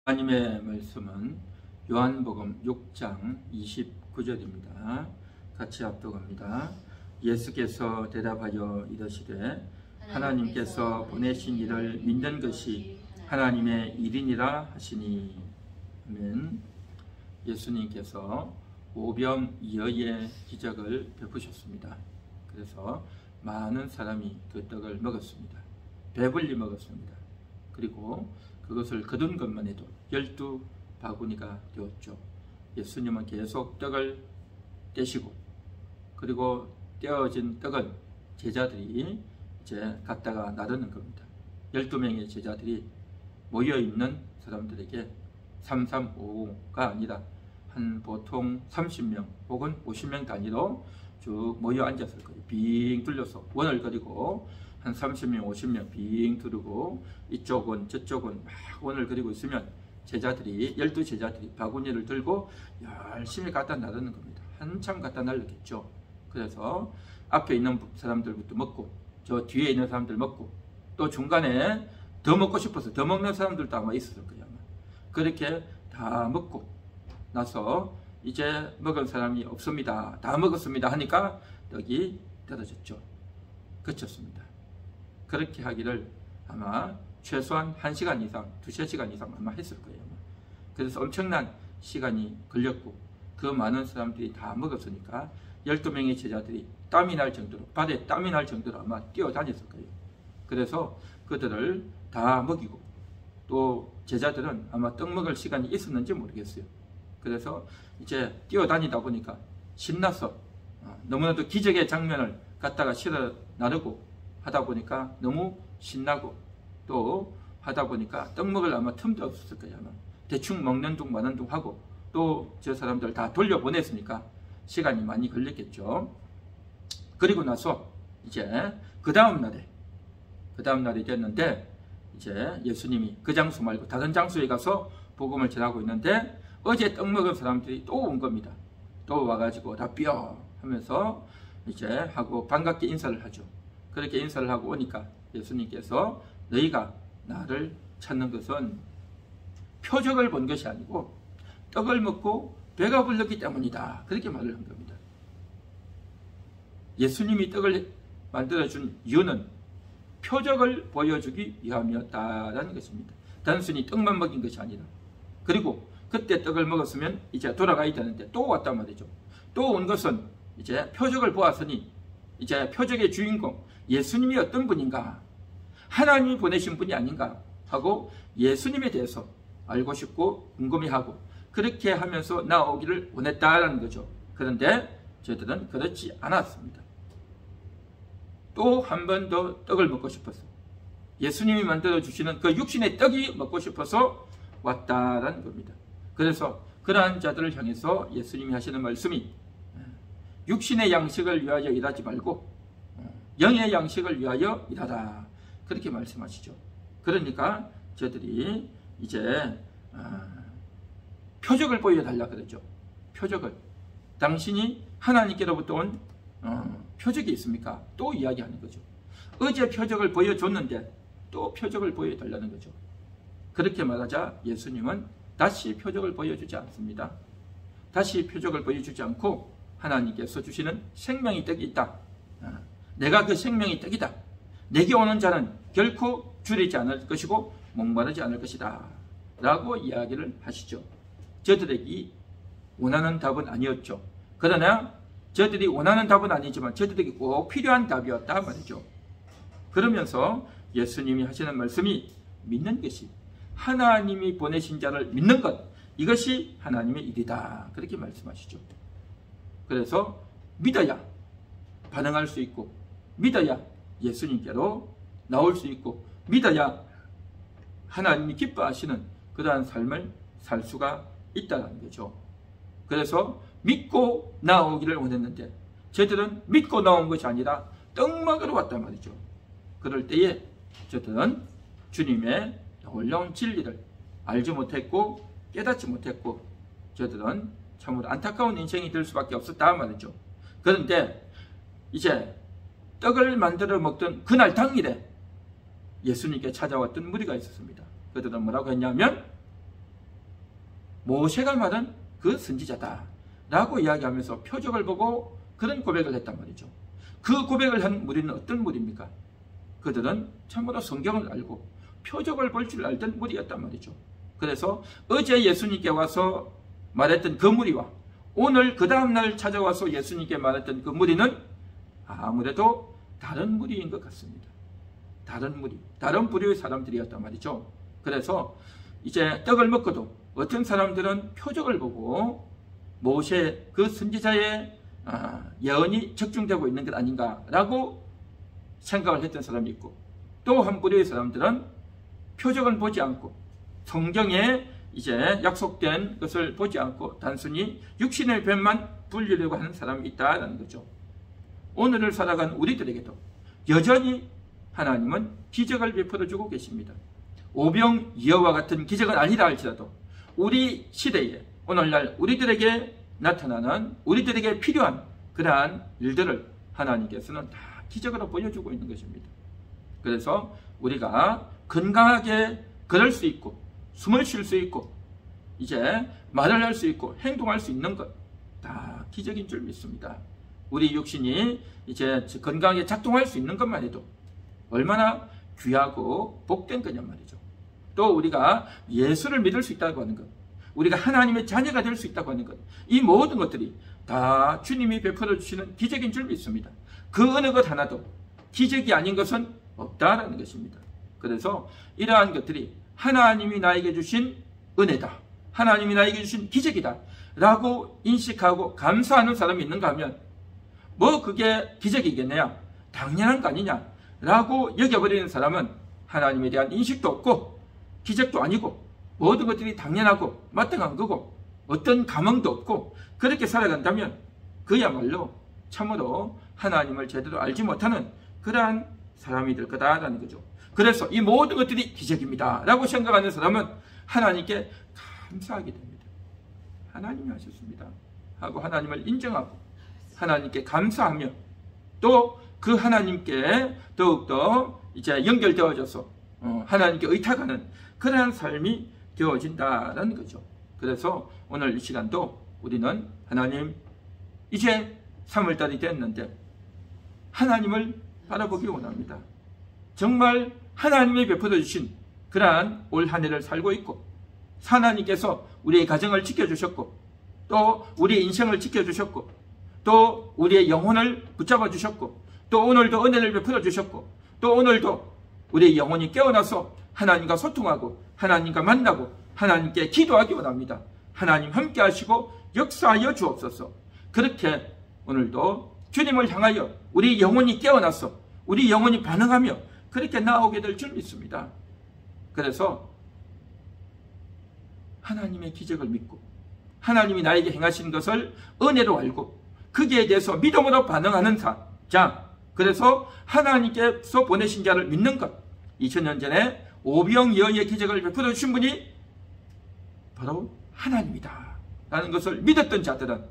하나님의 말씀은 요한복음 6장 29절입니다. 같이 합독합니다. 예수께서 대답하여 이르시되 하나님께서 보내신 이를 믿는 것이 하나님의 일이니라 하시니. 아멘. 예수님께서 오병이어의 기적을 베푸셨습니다. 그래서 많은 사람이 그 떡을 먹었습니다. 배불리 먹었습니다. 그리고 그것을 거둔 것만 해도 12바구니가 되었죠. 예수님은 계속 떡을 떼시고, 그리고 떼어진 떡은 제자들이 이제 갖다가 나르는 겁니다. 12명의 제자들이 모여있는 사람들에게 335가 아니라 한 보통 30명 혹은 50명 단위로 쭉 모여 앉았을 거예요. 빙 둘러서 원을 그리고 한 30명, 50명 빙 두르고 이쪽은 저쪽은 막 원을 그리고 있으면 제자들이 12제자들이 바구니를 들고 열심히 갖다 나르는 겁니다. 한참 갖다 날르겠죠. 그래서 앞에 있는 사람들부터 먹고 저 뒤에 있는 사람들 먹고 또 중간에 더 먹고 싶어서 더 먹는 사람들도 아마 있었을 거예요. 아마. 그렇게 다 먹고 나서 이제 먹은 사람이 없습니다. 다 먹었습니다 하니까 떡이 떨어졌죠. 그쳤습니다. 그렇게 하기를 아마 최소한 1시간 이상, 2~3시간 이상 아마 했을 거예요. 그래서 엄청난 시간이 걸렸고 그 많은 사람들이 다 먹었으니까 12명의 제자들이 땀이 날 정도로, 발에 땀이 날 정도로 아마 뛰어다녔을 거예요. 그래서 그들을 다 먹이고 또 제자들은 아마 떡 먹을 시간이 있었는지 모르겠어요. 그래서 이제 뛰어다니다 보니까 신나서 너무나도 기적의 장면을 갖다가 실어 나르고 하다 보니까 너무 신나고 또 하다 보니까 떡 먹을 아마 틈도 없었을 거예요. 아마. 대충 먹는 둥 마는 둥 하고 또 저 사람들 다 돌려보냈으니까 시간이 많이 걸렸겠죠. 그리고 나서 이제 그 다음 날이 됐는데 이제 예수님이 그 장소 말고 다른 장소에 가서 복음을 전하고 있는데 어제 떡 먹은 사람들이 또 온 겁니다. 또 와가지고 다 뼈 하면서 이제 하고 반갑게 인사를 하죠. 그렇게 인사를 하고 오니까 예수님께서 너희가 나를 찾는 것은 표적을 본 것이 아니고 떡을 먹고 배가 불렀기 때문이다. 그렇게 말을 한 겁니다. 예수님이 떡을 만들어준 이유는 표적을 보여주기 위함이었다라는 것입니다. 단순히 떡만 먹인 것이 아니라. 그리고 그때 떡을 먹었으면 이제 돌아가야 되는데 또 왔단 말이죠. 또 온 것은 이제 표적을 보았으니 이제 표적의 주인공 예수님이 어떤 분인가, 하나님이 보내신 분이 아닌가 하고 예수님에 대해서 알고 싶고 궁금해하고 그렇게 하면서 나오기를 원했다라는 거죠. 그런데 저들은 그렇지 않았습니다. 또 한 번 더 떡을 먹고 싶어서 예수님이 만들어 주시는 그 육신의 떡이 먹고 싶어서 왔다라는 겁니다. 그래서 그러한 자들을 향해서 예수님이 하시는 말씀이 육신의 양식을 위하여 일하지 말고 영의 양식을 위하여 일하라. 그렇게 말씀하시죠. 그러니까 저들이 이제 표적을 보여달라 그러죠. 표적을. 당신이 하나님께로부터 온 표적이 있습니까? 또 이야기하는 거죠. 어제 표적을 보여줬는데 또 표적을 보여달라는 거죠. 그렇게 말하자 예수님은 다시 표적을 보여주지 않습니다. 다시 표적을 보여주지 않고 하나님께서 주시는 생명의 떡이 있다. 내가 그 생명의 떡이다. 내게 오는 자는 결코 줄이지 않을 것이고 목마르지 않을 것이다. 라고 이야기를 하시죠. 저들에게 원하는 답은 아니었죠. 그러나 저들이 원하는 답은 아니지만 저들에게 꼭 필요한 답이었다 말이죠. 그러면서 예수님이 하시는 말씀이 믿는 것이 하나님이 보내신 자를 믿는 것, 이것이 하나님의 일이다. 그렇게 말씀하시죠. 그래서 믿어야 반응할 수 있고 믿어야 예수님께로 나올 수 있고 믿어야 하나님이 기뻐하시는 그러한 삶을 살 수가 있다는 거죠. 그래서 믿고 나오기를 원했는데 저들은 믿고 나온 것이 아니라 떡 먹으러 왔단 말이죠. 그럴 때에 저들은 주님의 놀라운 진리를 알지 못했고 깨닫지 못했고 저들은 참으로 안타까운 인생이 될 수밖에 없었다 말이죠. 그런데 이제 떡을 만들어 먹던 그날 당일에 예수님께 찾아왔던 무리가 있었습니다. 그들은 뭐라고 했냐면 모세가 말한 그 선지자다 라고 이야기하면서 표적을 보고 그런 고백을 했단 말이죠. 그 고백을 한 무리는 어떤 무리입니까? 그들은 참으로 성경을 알고 표적을 볼 줄 알던 무리였단 말이죠. 그래서 어제 예수님께 와서 말했던 그 무리와 오늘 그 다음날 찾아와서 예수님께 말했던 그 무리는 아무래도 다른 무리인 것 같습니다. 다른 무리, 다른 부류의 사람들이었단 말이죠. 그래서 이제 떡을 먹고도 어떤 사람들은 표적을 보고 모세 그 선지자의 예언이 적중되고 있는 것 아닌가라고 생각을 했던 사람이 있고, 또 한 부류의 사람들은 표적을 보지 않고 성경에 이제 약속된 것을 보지 않고 단순히 육신의 뱀만 불리려고 하는 사람이 있다는 거죠. 오늘을 살아간 우리들에게도 여전히 하나님은 기적을 베풀어 주고 계십니다. 오병이어와 같은 기적은 아니라 할지라도 우리 시대에 오늘날 우리들에게 나타나는, 우리들에게 필요한 그러한 일들을 하나님께서는 다 기적으로 보여주고 있는 것입니다. 그래서 우리가 건강하게 걸을 수 있고 숨을 쉴 수 있고 이제 말을 할 수 있고 행동할 수 있는 것 다 기적인 줄 믿습니다. 우리 육신이 이제 건강하게 작동할 수 있는 것만 해도 얼마나 귀하고 복된 거냔 말이죠. 또 우리가 예수를 믿을 수 있다고 하는 것, 우리가 하나님의 자녀가 될 수 있다고 하는 것, 이 모든 것들이 다 주님이 베풀어 주시는 기적인 줄 믿습니다. 그 어느 것 하나도 기적이 아닌 것은 없다라는 것입니다. 그래서 이러한 것들이 하나님이 나에게 주신 은혜다, 하나님이 나에게 주신 기적이다 라고 인식하고 감사하는 사람이 있는가 하면 뭐 그게 기적이겠냐, 당연한 거 아니냐 라고 여겨버리는 사람은 하나님에 대한 인식도 없고 기적도 아니고 모든 것들이 당연하고 마땅한 거고 어떤 감흥도 없고 그렇게 살아간다면 그야말로 참으로 하나님을 제대로 알지 못하는 그러한 사람이 될 거다라는 거죠. 그래서 이 모든 것들이 기적입니다 라고 생각하는 사람은 하나님께 감사하게 됩니다. 하나님이 하셨습니다 하고 하나님을 인정하고 하나님께 감사하며 또 그 하나님께 더욱더 이제 연결되어져서 하나님께 의탁하는 그러한 삶이 되어진다라는 거죠. 그래서 오늘 이 시간도 우리는 하나님, 이제 3월달이 됐는데 하나님을 바라보기 원합니다. 정말 하나님이 베풀어 주신 그러한 올 한 해를 살고 있고 하나님께서 우리의 가정을 지켜주셨고 또 우리의 인생을 지켜주셨고 또 우리의 영혼을 붙잡아 주셨고 또 오늘도 은혜를 베풀어 주셨고 또 오늘도 우리의 영혼이 깨어나서 하나님과 소통하고 하나님과 만나고 하나님께 기도하기 원합니다. 하나님 함께 하시고 역사하여 주옵소서. 그렇게 오늘도 주님을 향하여 우리 영혼이 깨어나서 우리 영혼이 반응하며 그렇게 나오게 될 줄 믿습니다. 그래서 하나님의 기적을 믿고 하나님이 나에게 행하신 것을 은혜로 알고 거기에 대해서 믿음으로 반응하는 자, 그래서 하나님께서 보내신 자를 믿는 것, 2000년 전에 오병이어의 기적을 베풀어 주신 분이 바로 하나님이다 라는 것을 믿었던 자들은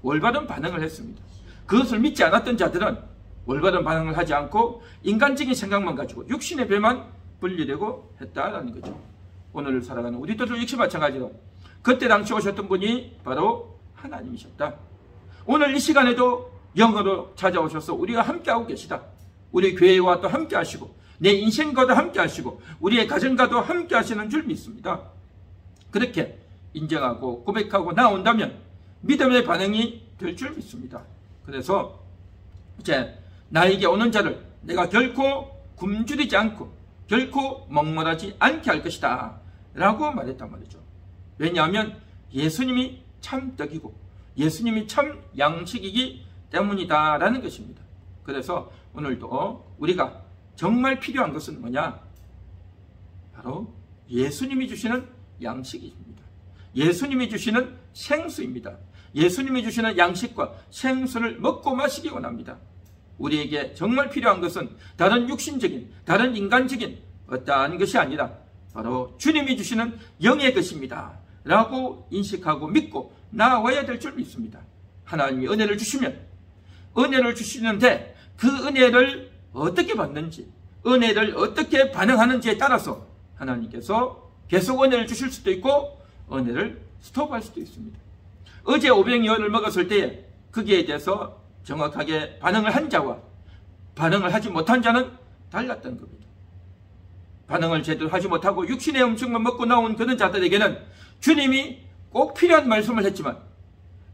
올바른 반응을 했습니다. 그것을 믿지 않았던 자들은 올바른 반응을 하지 않고 인간적인 생각만 가지고 육신의 배만 불리려고 했다라는 거죠. 오늘 살아가는 우리들도 역시 마찬가지로 그때 당시 오셨던 분이 바로 하나님이셨다. 오늘 이 시간에도 영으로 찾아오셔서 우리가 함께하고 계시다. 우리 교회와 또 함께 하시고 내 인생과도 함께 하시고 우리의 가정과도 함께 하시는 줄 믿습니다. 그렇게 인정하고 고백하고 나온다면 믿음의 반응이 될 줄 믿습니다. 그래서 이제 나에게 오는 자를 내가 결코 굶주리지 않고 결코 먹물하지 않게 할 것이다 라고 말했단 말이죠. 왜냐하면 예수님이 참 떡이고 예수님이 참 양식이기 때문이다 라는 것입니다. 그래서 오늘도 우리가 정말 필요한 것은 뭐냐? 바로 예수님이 주시는 양식입니다. 예수님이 주시는 생수입니다. 예수님이 주시는 양식과 생수를 먹고 마시기 원합니다. 우리에게 정말 필요한 것은 다른 육신적인, 다른 인간적인 어떠한 것이 아니라 바로 주님이 주시는 영의 것입니다 라고 인식하고 믿고 나아와야 될 줄 믿습니다. 하나님이 은혜를 주시면 은혜를 주시는데 그 은혜를 어떻게 받는지, 은혜를 어떻게 반응하는지에 따라서 하나님께서 계속 은혜를 주실 수도 있고 은혜를 스톱할 수도 있습니다. 어제 오병이어를 먹었을 때에 거기에 대해서 정확하게 반응을 한 자와 반응을 하지 못한 자는 달랐던 겁니다. 반응을 제대로 하지 못하고 육신의 음식만 먹고 나온 그런 자들에게는 주님이 꼭 필요한 말씀을 했지만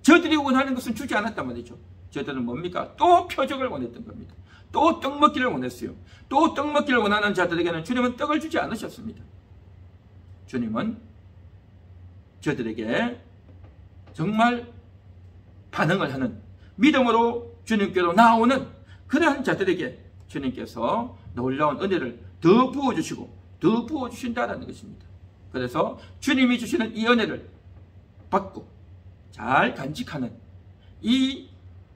저들이 원하는 것은 주지 않았단 말이죠. 저들은 뭡니까? 또 표적을 원했던 겁니다. 또 떡 먹기를 원했어요. 또 떡 먹기를 원하는 자들에게는 주님은 떡을 주지 않으셨습니다. 주님은 저들에게 정말 반응을 하는 믿음으로 주님께로 나오는 그러한 자들에게 주님께서 놀라운 은혜를 더 부어주시고 더 부어주신다는 것입니다. 그래서 주님이 주시는 이 은혜를 받고 잘 간직하는 이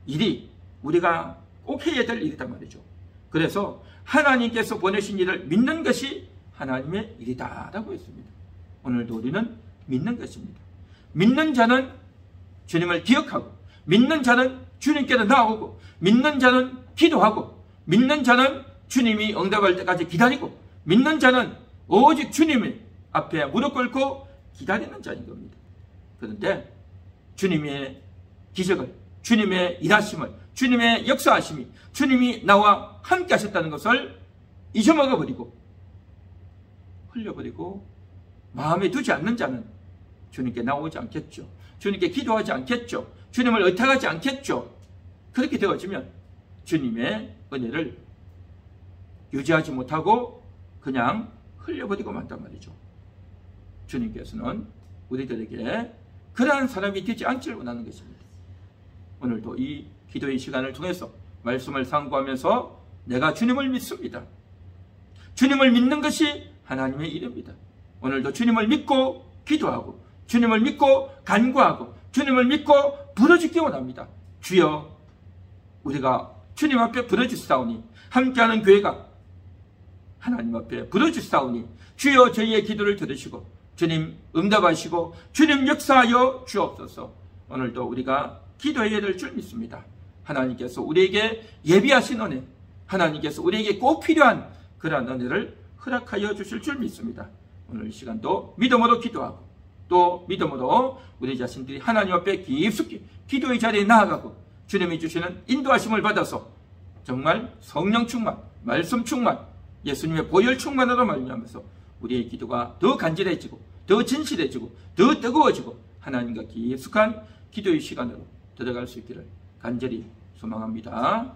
일이 우리가 꼭 해야 될 일이란 말이죠. 그래서 하나님께서 보내신 일을 믿는 것이 하나님의 일이다 라고 했습니다. 오늘도 우리는 믿는 것입니다. 믿는 자는 주님을 기억하고, 믿는 자는 주님께로 나오고, 믿는 자는 기도하고, 믿는 자는 주님이 응답할 때까지 기다리고, 믿는 자는 오직 주님의 앞에 무릎 꿇고 기다리는 자인 겁니다. 그런데 주님의 기적을, 주님의 일하심을, 주님의 역사하심이, 주님이 나와 함께 하셨다는 것을 잊어먹어버리고 흘려버리고 마음에 두지 않는 자는 주님께 나오지 않겠죠. 주님께 기도하지 않겠죠. 주님을 의탁하지 않겠죠. 그렇게 되어지면 주님의 은혜를 유지하지 못하고 그냥 흘려버리고 만단 말이죠. 주님께서는 우리들에게 그러한 사람이 되지 않기를 원하는 것입니다. 오늘도 이 기도의 시간을 통해서 말씀을 상고하면서 내가 주님을 믿습니다. 주님을 믿는 것이 하나님의 일입니다. 오늘도 주님을 믿고 기도하고 주님을 믿고 간구하고 주님을 믿고 부르짖기 원합니다. 주여, 우리가 주님 앞에 부르짖사오니, 함께하는 교회가 하나님 앞에 부르짖사오니 주여 저희의 기도를 들으시고 주님 응답하시고 주님 역사하여 주옵소서. 오늘도 우리가 기도해야 될 줄 믿습니다. 하나님께서 우리에게 예비하신 은혜, 하나님께서 우리에게 꼭 필요한 그러한 은혜를 허락하여 주실 줄 믿습니다. 오늘 이 시간도 믿음으로 기도하고 또 믿음으로 우리 자신들이 하나님 앞에 깊숙이 기도의 자리에 나아가고 주님이 주시는 인도하심을 받아서 정말 성령 충만, 말씀 충만, 예수님의 보혈 충만으로 말미암아서 우리의 기도가 더 간절해지고 더 진실해지고 더 뜨거워지고 하나님과 깊숙한 기도의 시간으로 들어갈 수 있기를 간절히 소망합니다.